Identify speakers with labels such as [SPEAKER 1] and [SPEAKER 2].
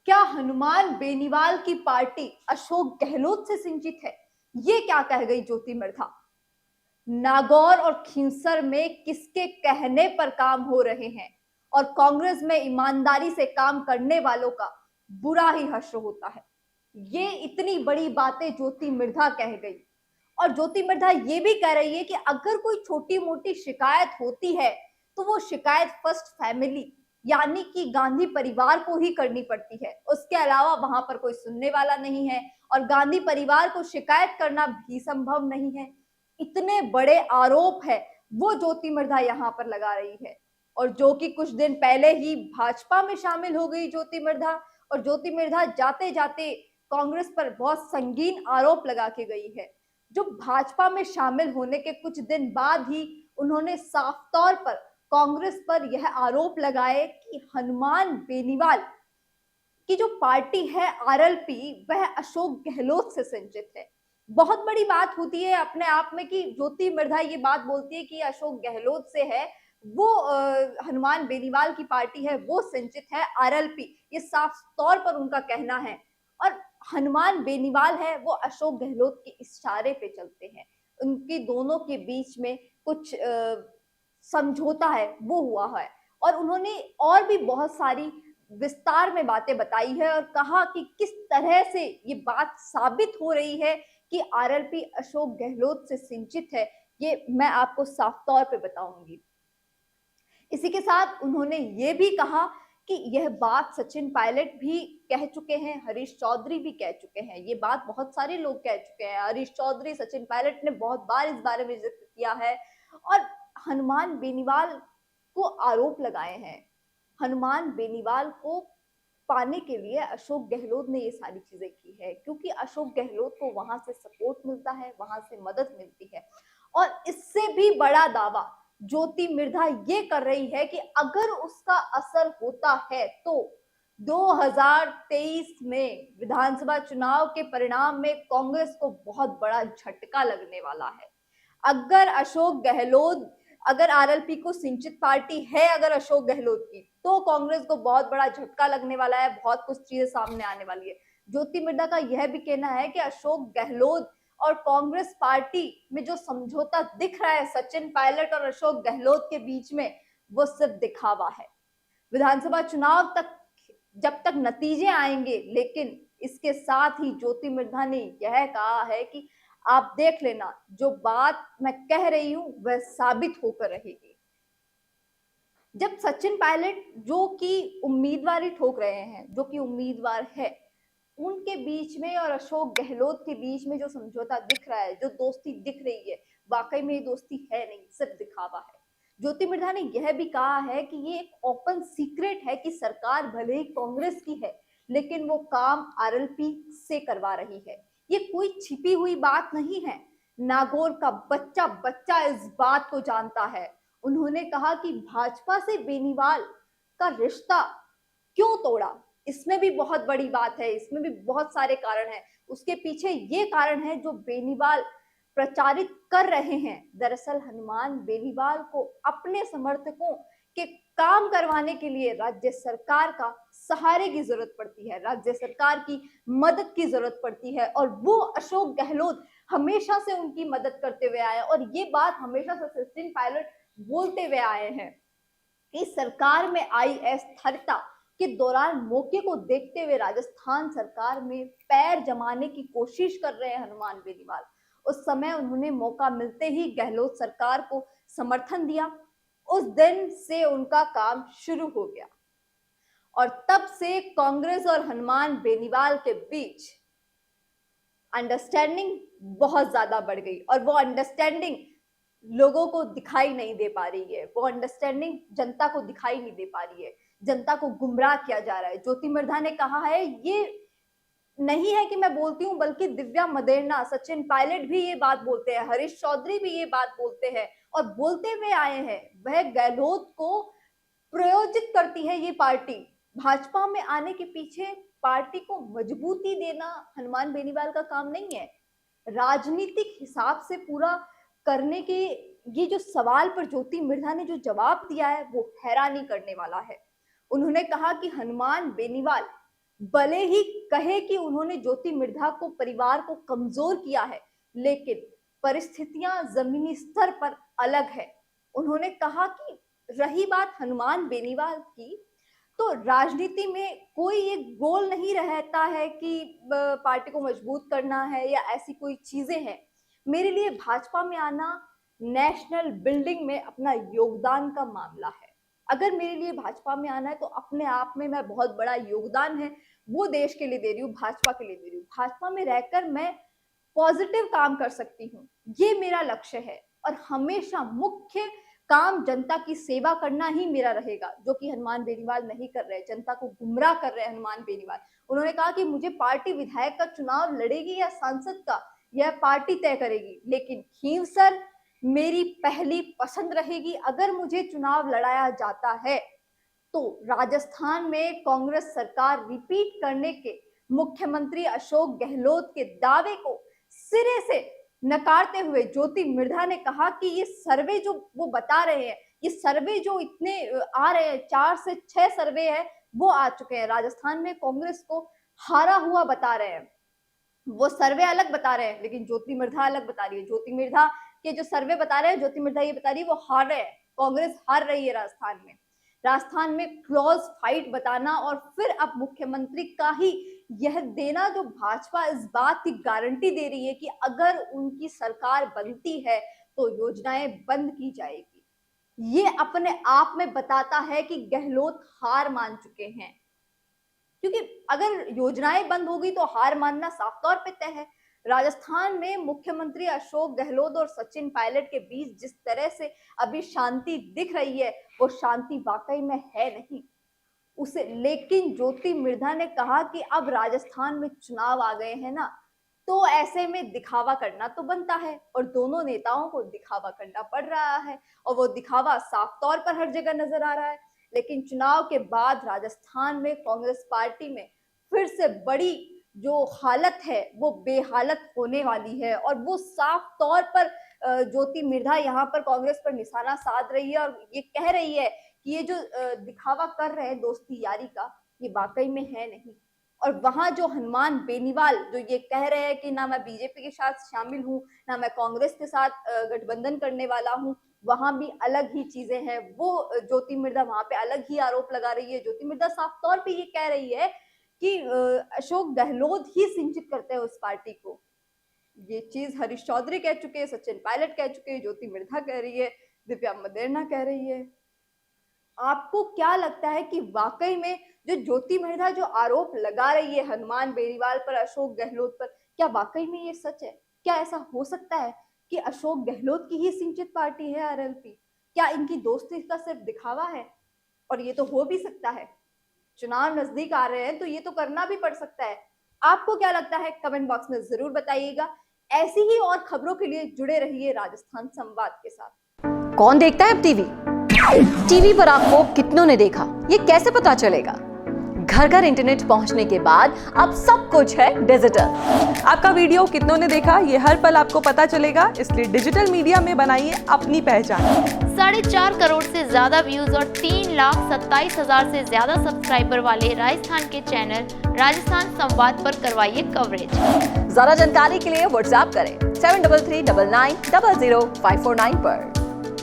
[SPEAKER 1] क्या हनुमान बेनीवाल की पार्टी अशोक गहलोत से सिंचित है? ये क्या कह गई ज्योति मिर्धा। नागौर और खींवसर में किसके कहने पर काम हो रहे हैं और कांग्रेस में ईमानदारी से काम करने वालों का बुरा ही हश्र होता है। ये इतनी बड़ी बातें ज्योति मिर्धा कह गई। और ज्योति मिर्धा ये भी कह रही है कि अगर कोई छोटी मोटी शिकायत होती है तो वो शिकायत फर्स्ट फैमिली यानी कि गांधी परिवार को ही करनी पड़ती है, उसके अलावा वहां पर कोई सुनने वाला नहीं है और गांधी परिवार को शिकायत करना भी संभव नहीं है। इतने बड़े आरोप है वो ज्योति मिर्धा यहाँ पर लगा रही है। और जो कि कुछ दिन पहले ही भाजपा में शामिल हो गई ज्योति मिर्धा। और ज्योति मिर्धा जाते जाते कांग्रेस पर बहुत संगीन आरोप लगा के गई है। जो भाजपा में शामिल होने के कुछ दिन बाद ही उन्होंने साफ तौर पर कांग्रेस पर यह आरोप लगाए कि हनुमान बेनीवाल की जो पार्टी है आरएलपी वह अशोक गहलोत से संचित है। बहुत बड़ी बात होती है अपने आप में कि ज्योति मिर्धा ये बात बोलती है कि अशोक गहलोत से है, वो हनुमान बेनीवाल की पार्टी है वो संचित है आरएलपी, ये साफ तौर पर उनका कहना है। और हनुमान बेनीवाल है वो अशोक गहलोत के इशारे पे चलते हैं, उनकी दोनों के बीच में कुछ समझौता है वो हुआ है। और उन्होंने और भी बहुत सारी विस्तार में बातें बताई है और कहा कि किस तरह से ये बात साबित हो रही है कि आरएलपी अशोक गहलोत से सिंचित है, ये मैं आपको साफ तौर पे बताऊंगी। इसी के साथ उन्होंने ये भी कहा कि यह बात सचिन पायलट भी कह चुके हैं, हरीश चौधरी भी कह चुके हैं, ये बात बहुत सारे लोग कह चुके हैं। हरीश चौधरी, सचिन पायलट ने बहुत बार इस बारे में जिक्र किया है और हनुमान बेनीवाल को आरोप लगाए हैं। हनुमान बेनीवाल को पाने के लिए अशोक गहलोत ने ये सारी चीजें की है, क्योंकि अशोक गहलोत को वहां से सपोर्ट मिलता है, वहां से मदद मिलती है। और इससे भी बड़ा दावा ज्योति मिर्धा ये कर रही है कि अगर उसका असर होता है तो 2023 में विधानसभा चुनाव के परिणाम में कांग्रेस को बहुत बड़ा झटका लगने वाला है। अगर अशोक गहलोत, अगर आरएलपी को सिंचित पार्टी है अगर अशोक गहलोत की, तो कांग्रेस को बहुत बड़ा झटका लगने वाला है, बहुत कुछ चीजें सामने आने वाली है। ज्योति मिर्धा का यह भी कहना है कि अशोक गहलोत और कांग्रेस पार्टी में जो समझौता दिख रहा है सचिन पायलट और अशोक गहलोत के बीच में, वो सिर्फ दिखावा है। विधानसभा चुनाव तक जब तक नतीजे आएंगे, लेकिन इसके साथ ही ज्योति मिर्धा ने यह कहा है कि आप देख लेना, जो बात मैं कह रही हूं वह साबित होकर रहेगी। जब सचिन पायलट जो कि उम्मीदवारी ठोक रहे हैं, जो कि उम्मीदवार है, उनके बीच में और अशोक गहलोत के बीच में जो समझौता दिख रहा है, जो दोस्ती दिख रही है, वाकई में ये दोस्ती है नहीं, सिर्फ दिखावा है। ज्योति मिर्धा ने यह भी कहा है कि ये एक ओपन सीक्रेट है कि सरकार भले ही कांग्रेस की है, लेकिन वो काम आरएलपी से करवा रही है। ये कोई छिपी हुई बात नहीं है। नागौर का बच्चा बच्चा इस बात को जानता है। उन्होंने कहा कि भाजपा से बेनीवाल का रिश्ता क्यों तोड़ा, इसमें भी बहुत बड़ी बात है, इसमें भी बहुत सारे कारण हैं। उसके पीछे ये कारण है जो बेनीवाल प्रचारित कर रहे हैं। दरअसल हनुमान बेनीवाल को अपने समर्थकों के काम करवाने के लिए राज्य सरकार का सहारे की जरूरत पड़ती है, राज्य सरकार की मदद की जरूरत पड़ती है। और वो अशोक गहलोत हमेशा से उनकी मदद करते हुए आए और ये बात हमेशा से सचिन पायलट बोलते हुए आए हैं। इस सरकार में आई अस्थिरता के दौरान मौके को देखते हुए राजस्थान सरकार में पैर जमाने की कोशिश कर रहे हैं हनुमान बेनीवाल। उस समय उन्होंने मौका मिलते ही गहलोत सरकार को समर्थन दिया। उस दिन से उनका काम शुरू हो गया और तब से कांग्रेस और हनुमान बेनीवाल के बीच अंडरस्टैंडिंग बहुत ज्यादा बढ़ गई और वो अंडरस्टैंडिंग लोगों को दिखाई नहीं दे पा रही है, वो अंडरस्टैंडिंग जनता को दिखाई नहीं दे पा रही है, जनता को गुमराह किया जा रहा है। ज्योति मिर्धा ने कहा है, ये नहीं है कि मैं बोलती हूँ, बल्कि दिव्या मदेरना, सचिन पायलट भी ये बात बोलते हैं, हरीश चौधरी भी ये बात बोलते हैं और बोलते हुए आए हैं। वह गहलोत को प्रयोजित करती है ये पार्टी। भाजपा में आने के पीछे पार्टी को मजबूती देना हनुमान बेनीवाल का काम नहीं है। राजनीतिक हिसाब से पूरा करने के ये जो सवाल पर ज्योति मिर्धा ने जो जवाब दिया है वो हैरानी करने वाला है। उन्होंने कहा कि हनुमान बेनीवाल भले ही कहे कि उन्होंने ज्योति मिर्धा को, परिवार को कमजोर किया है, लेकिन परिस्थितियां जमीनी स्तर पर अलग है। उन्होंने कहा कि रही बात हनुमान बेनीवाल की, तो राजनीति में कोई एक गोल नहीं रहता है कि पार्टी को मजबूत करना है या ऐसी कोई चीजें हैं। मेरे लिए भाजपा में आना नेशनल बिल्डिंग में अपना योगदान का मामला है। अगर मेरे लिए भाजपा में आना है तो अपने आप में मैं बहुत बड़ा योगदान है वो देश के लिए दे रही हूँ, भाजपा के लिए दे रही हूँ। भाजपा में रहकर मैं पॉजिटिव काम कर सकती हूँ, ये मेरा लक्ष्य है। और हमेशा मुख्य काम जनता की सेवा करना ही मेरा रहेगा, जो कि हनुमान बेनीवाल नहीं कर रहे, जनता को गुमराह कर रहे हैं हनुमान बेनीवाल। उन्होंने कहा कि मुझे पार्टी विधायक का चुनाव लड़ेगी या सांसद का, यह पार्टी तय करेगी, लेकिन खींवसर मेरी पहली पसंद रहेगी। अगर मुझे चुनाव लड़ाया जाता है तो राजस्थान में कांग्रेस सरकार रिपीट करने के मुख्यमंत्री अशोक गहलोत के दावे को सिरे से नकारते हुए ज्योति मिर्धा ने कहा कि ये सर्वे जो वो बता रहे हैं, ये सर्वे जो इतने आ रहे हैं, 4 से 6 सर्वे है वो आ चुके हैं, राजस्थान में कांग्रेस को हारा हुआ बता रहे हैं। वो सर्वे अलग बता रहे हैं, लेकिन ज्योति मिर्धा अलग बता रही है। ज्योति मिर्धा के जो सर्वे बता रहे हैं, ज्योति मिर्धा ये बता रही है वो हार रहे हैं, कांग्रेस हार रही है राजस्थान में क्लोज फाइट बताना और फिर अब मुख्यमंत्री का ही यह देना, जो भाजपा इस बात की गारंटी दे रही है कि अगर उनकी सरकार बनती है तो योजनाएं बंद की जाएगी, ये अपने आप में बताता है कि गहलोत हार मान चुके हैं। क्योंकि अगर योजनाएं बंद होगी तो हार मानना साफ तौर पे तय है। राजस्थान में मुख्यमंत्री अशोक गहलोत और सचिन पायलट के बीच जिस तरह से अभी शांति दिख रही है, वो शांति वाकई में है नहीं उसे। लेकिन ज्योति मिर्धा ने कहा कि अब राजस्थान में चुनाव आ गए हैं ना, तो ऐसे में दिखावा करना तो बनता है, और दोनों नेताओं को दिखावा करना पड़ रहा है, और वो दिखावा साफ तौर पर हर जगह नजर आ रहा है। लेकिन चुनाव के बाद राजस्थान में कांग्रेस पार्टी में फिर से बड़ी जो हालत है वो बेहालत होने वाली है, और वो साफ तौर पर ज्योति मिर्धा यहाँ पर कांग्रेस पर निशाना साध रही है और ये कह रही है कि ये जो दिखावा कर रहे हैं दोस्ती यारी का, ये वाकई में है नहीं। और वहां जो हनुमान बेनीवाल जो ये कह रहे हैं कि ना मैं बीजेपी के साथ शामिल हूँ, ना मैं कांग्रेस के साथ गठबंधन करने वाला हूँ, वहां भी अलग ही चीजें हैं। वो ज्योति मिर्धा वहां पे अलग ही आरोप लगा रही है। ज्योति मिर्धा साफ तौर पे ये कह रही है कि अशोक गहलोत ही सिंचित करते हैं उस पार्टी को। ये चीज हरीश चौधरी कह चुके हैं, सचिन पायलट कह चुके हैं, ज्योति मिर्धा कह रही है, दिव्या मदेरना कह रही है। आपको क्या लगता है कि वाकई में जो ज्योति मिर्धा जो आरोप लगा रही है हनुमान बेनीवाल पर, अशोक गहलोत पर, क्या वाकई में ये सच है? क्या ऐसा हो सकता है कि अशोक गहलोत की ही सिंचित पार्टी है आरएलपी? क्या इनकी दोस्ती का सिर्फ दिखावा है? और ये तो हो भी सकता है, चुनाव नजदीक आ रहे हैं तो ये तो करना भी पड़ सकता है। आपको क्या लगता है कमेंट बॉक्स में जरूर बताइएगा। ऐसी ही और खबरों के लिए जुड़े रहिए राजस्थान संवाद के साथ।
[SPEAKER 2] कौन देखता है अब टीवी पर आपको कितनों ने देखा, ये कैसे पता चलेगा? घर घर इंटरनेट पहुंचने के बाद अब सब कुछ है डिजिटल।
[SPEAKER 3] आपका वीडियो कितनों ने देखा ये हर पल आपको पता चलेगा, इसलिए डिजिटल मीडिया में बनाइए अपनी पहचान।
[SPEAKER 4] 4.5 करोड़ से ज्यादा व्यूज और 3,27,000 से ज्यादा सब्सक्राइबर वाले राजस्थान के चैनल राजस्थान संवाद पर करवाइए कवरेज।
[SPEAKER 2] ज्यादा जानकारी के लिए व्हाट्सएप करें 7339900549 पर।